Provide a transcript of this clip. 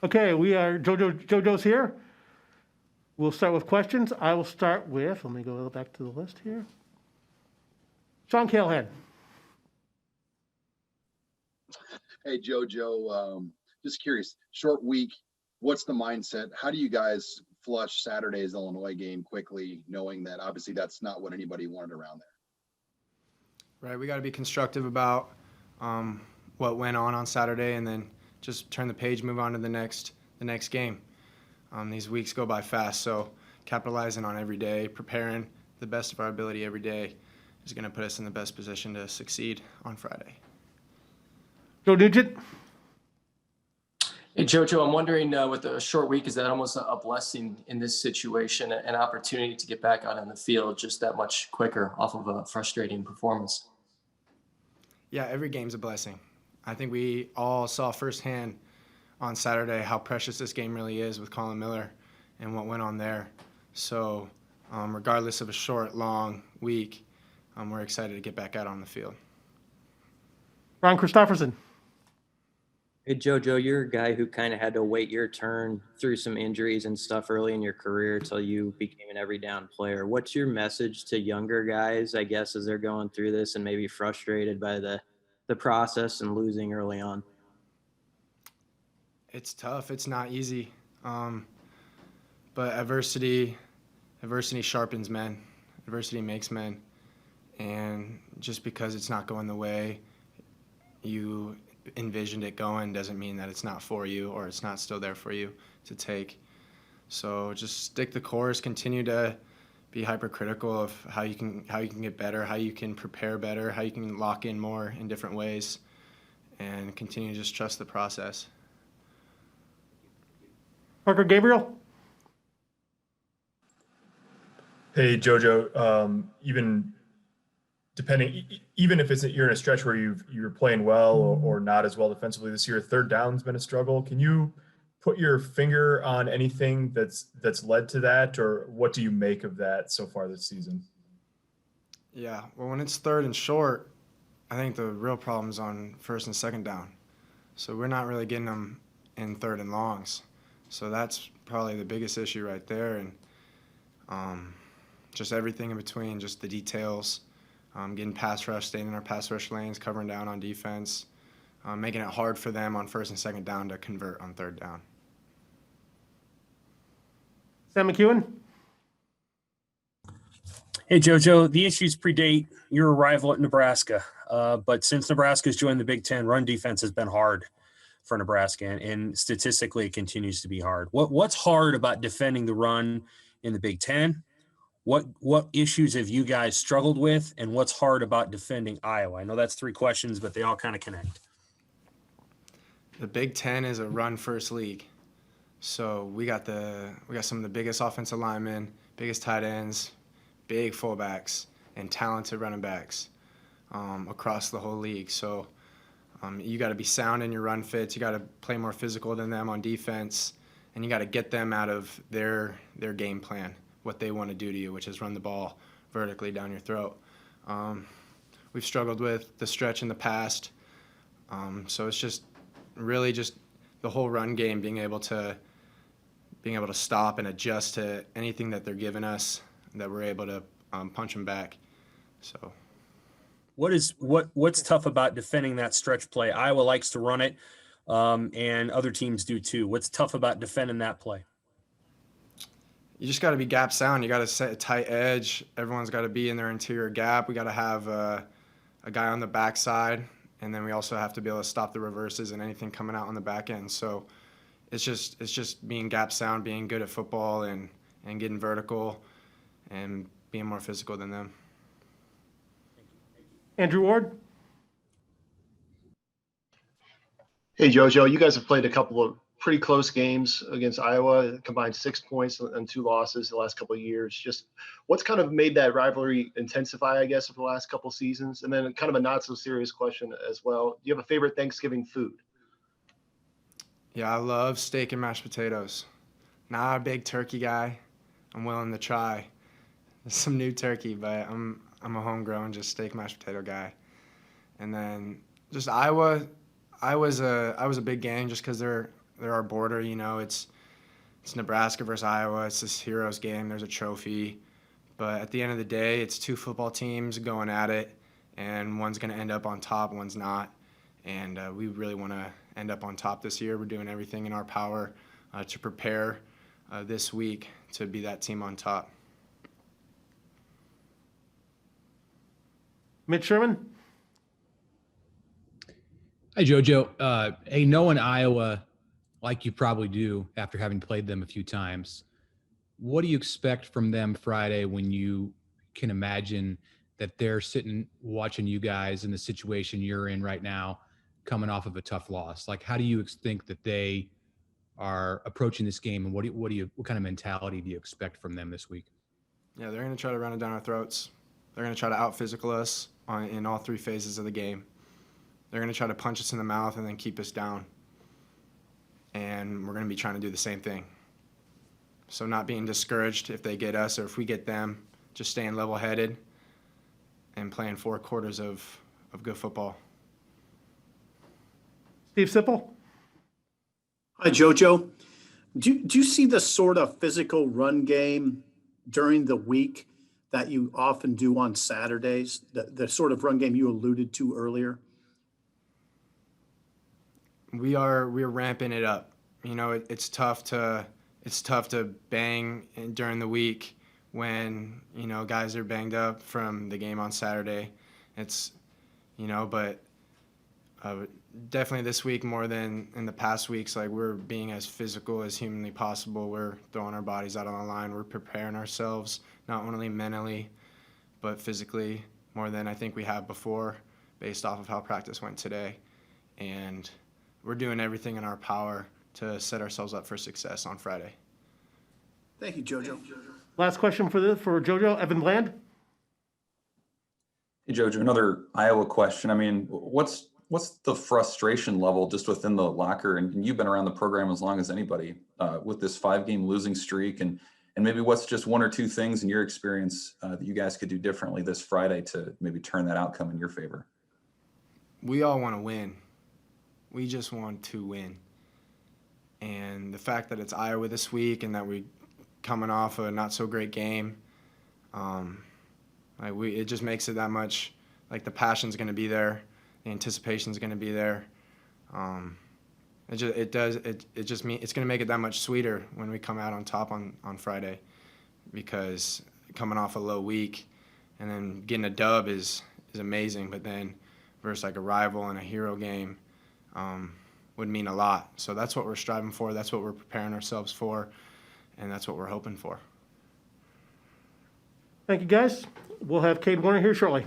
Okay, we are JoJo's here. We'll start with questions. I will start with, let me go back to the list here. Sean Callahan. Hey, JoJo, just curious, short week, what's the mindset? How do you guys flush Saturday's Illinois game quickly, knowing that obviously that's not what anybody wanted around there? Right, we got to be constructive about what went on Saturday, and then just turn the page, move on to the next game. These weeks go by fast, so capitalizing on every day, preparing the best of our ability every day is going to put us in the best position to succeed on Friday. Joe Nugent. Hey, JoJo, I'm wondering with a short week, is that almost a blessing in this situation, an opportunity to get back out on the field just that much quicker off of a frustrating performance? Yeah, every game's a blessing. I think we all saw firsthand on Saturday how precious this game really is with Colin Miller and what went on there. So regardless of a short, long week, we're excited to get back out on the field. Ron Christopherson. Hey, JoJo, you're a guy who kind of had to wait your turn through some injuries and stuff early in your career till you became an every down player. What's your message to younger guys, I guess, as they're going through this and maybe frustrated by the process and losing early on? It's tough. It's not easy. But adversity sharpens men. Adversity makes men. And just because it's not going the way you envisioned it going doesn't mean that it's not for you or it's not still there for you to take. So just stick the course, continue to be hypercritical of how you can get better, how you can prepare better, how you can lock in more in different ways, and continue to just trust the process. Parker Gabriel. Hey, JoJo, even if you're in a stretch where you're playing well or not as well defensively this year, third down's been a struggle. Can you put your finger on anything that's led to that, or what do you make of that so far this season? Yeah, well, when it's third and short, I think the real problem is on first and second down. So we're not really getting them in third and longs. So that's probably the biggest issue right there. And just everything in between, just the details, getting pass rush, staying in our pass rush lanes, covering down on defense, making it hard for them on first and second down to convert on third down. Sam McEwen. Hey, JoJo, the issues predate your arrival at Nebraska. But since Nebraska's joined the Big Ten, run defense has been hard for Nebraska, and statistically it continues to be hard. What's hard about defending the run in the Big Ten? What issues have you guys struggled with, and what's hard about defending Iowa? I know that's three questions, but they all kind of connect. The Big Ten is a run-first league. So we got some of the biggest offensive linemen, biggest tight ends, big fullbacks, and talented running backs across the whole league. So you got to be sound in your run fits. You got to play more physical than them on defense, and you got to get them out of their game plan, what they want to do to you, which is run the ball vertically down your throat. We've struggled with the stretch in the past, so it's just really just the whole run game, being able to stop and adjust to anything that they're giving us, that we're able to punch them back. So what's tough about defending that stretch play? Iowa likes to run it, and other teams do too. What's tough about defending that play? You just got to be gap sound. You got to set a tight edge. Everyone's got to be in their interior gap. We got to have a guy on the backside, and then we also have to be able to stop the reverses and anything coming out on the back end. So it's just being gap sound, being good at football, and getting vertical, and being more physical than them. Andrew Ward. Hey, JoJo, you guys have played a couple of pretty close games against Iowa, combined 6 points and 2 losses the last couple of years. Just what's kind of made that rivalry intensify, I guess, over the last couple of seasons? And then kind of a not so serious question as well. Do you have a favorite Thanksgiving food? Yeah, I love steak and mashed potatoes. Not a big turkey guy. I'm willing to try some new turkey, but I'm a homegrown just steak mashed potato guy. And then just Iowa. I was a big game just because they're they're our border. It's Nebraska versus Iowa. It's this heroes game. There's a trophy. But at the end of the day, it's two football teams going at it, and one's going to end up on top, one's not. And we really want to end up on top this year. We're doing everything in our power to prepare this week to be that team on top. Mitch Sherman? Hi, JoJo. Hey, knowing Iowa like you probably do after having played them a few times, what do you expect from them Friday when you can imagine that they're sitting watching you guys in the situation you're in right now, coming off of a tough loss? Like, how do you think that they are approaching this game, and what kind of mentality do you expect from them this week? Yeah, they're going to try to run it down our throats. They're going to try to out-physical us in all three phases of the game. They're going to try to punch us in the mouth and then keep us down. And we're going to be trying to do the same thing. So not being discouraged if they get us or if we get them, just staying level-headed and playing 4 quarters of good football. Steve Sipple? Hi, JoJo. Do you see the sort of physical run game during the week that you often do on Saturdays? The sort of run game you alluded to earlier? We're ramping it up. It's tough to bang during the week when guys are banged up from the game on Saturday. But definitely this week more than in the past weeks, like, we're being as physical as humanly possible. We're throwing our bodies out on the line. We're preparing ourselves not only mentally but physically more than I think we have before, based off of how practice went today. And we're doing everything in our power to set ourselves up for success on Friday. Thank you, JoJo. Last question for JoJo, Evan Bland? Hey, JoJo, another Iowa question. I mean, what's the frustration level just within the locker? And you've been around the program as long as anybody with this 5-game losing streak. And maybe what's just 1 or 2 things in your experience that you guys could do differently this Friday to maybe turn that outcome in your favor? We all want to win. We just want to win. And the fact that it's Iowa this week and that we're coming off a not-so-great game, it just makes it that much, like, the passion's going to be there. The anticipation's going to be there. It's going to make it that much sweeter when we come out on top on Friday, because coming off a low week and then getting a dub is amazing, but then versus like a rival in a hero game would mean a lot. So that's what we're striving for. That's what we're preparing ourselves for, and that's what we're hoping for. Thank you, guys. We'll have Cade Warner here shortly.